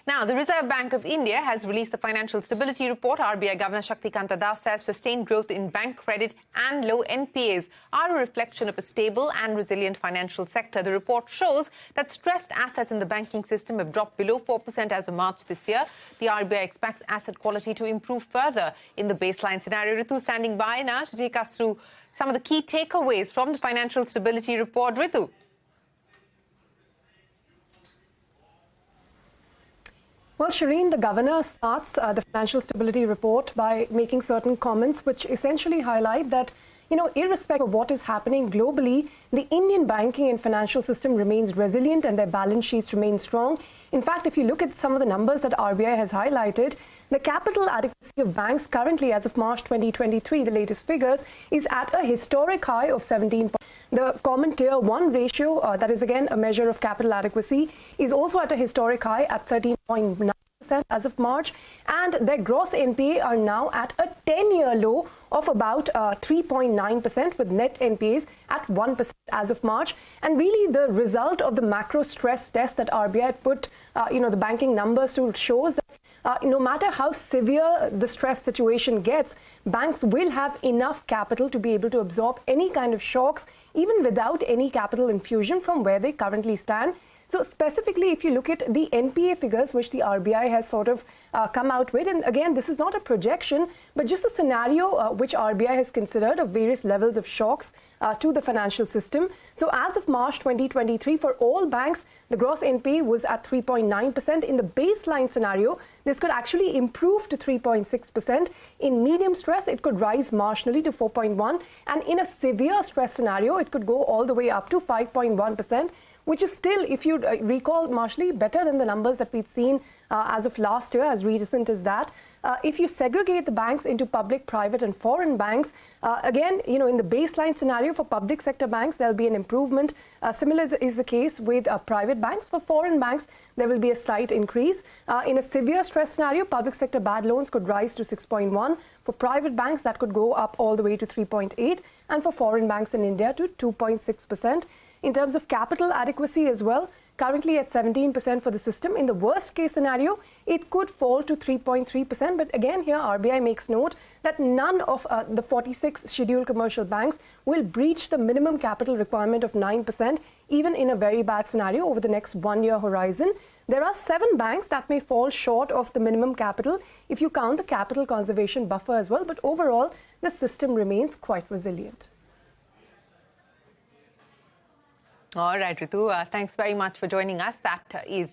Now, the Reserve Bank of India has released the Financial Stability Report. RBI Governor Shaktikanta Das says sustained growth in bank credit and low NPAs are a reflection of a stable and resilient financial sector. The report shows that stressed assets in the banking system have dropped below 4% as of March this year. The RBI expects asset quality to improve further in the baseline scenario. Ritu standing by now to take us through some of the key takeaways from the Financial Stability Report. Ritu. Well, Shireen, the governor starts the Financial Stability Report by making certain comments which essentially highlight that, irrespective of what is happening globally, the Indian banking and financial system remains resilient and their balance sheets remain strong. In fact, if you look at some of the numbers that RBI has highlighted, the capital adequacy of banks currently, as of March 2023, the latest figures, is at a historic high of 17%. The Common Tier 1 ratio, that is again a measure of capital adequacy, is also at a historic high at 13.9% as of March, and their gross NPA are now at a 10-year low of about 3.9%, with net NPAs at 1% as of March. And really the result of the macro stress test that RBI put the banking numbers to shows that no matter how severe the stress situation gets, banks will have enough capital to be able to absorb any kind of shocks, even without any capital infusion from where they currently stand. So specifically, if you look at the NPA figures, which the RBI has sort of come out with, and again, this is not a projection, but just a scenario which RBI has considered of various levels of shocks to the financial system. So as of March 2023, for all banks, the gross NPA was at 3.9%. In the baseline scenario, this could actually improve to 3.6%. In medium stress, it could rise marginally to 4.1%. And in a severe stress scenario, it could go all the way up to 5.1%. which is still, if you recall, marginally better than the numbers that we'd seen as of last year, as recent as that. If you segregate the banks into public, private and foreign banks, again, in the baseline scenario for public sector banks, there'll be an improvement. Similar is the case with private banks. For foreign banks, there will be a slight increase. In a severe stress scenario, public sector bad loans could rise to 6.1. For private banks, that could go up all the way to 3.8. And for foreign banks in India to 2.6%. In terms of capital adequacy as well, currently at 17% for the system. In the worst case scenario, it could fall to 3.3%. But again, here RBI makes note that none of the 46 scheduled commercial banks will breach the minimum capital requirement of 9%, even in a very bad scenario over the next 1 year horizon. There are 7 banks that may fall short of the minimum capital if you count the capital conservation buffer as well. But overall, the system remains quite resilient. All right, Ritu, thanks very much for joining us. That is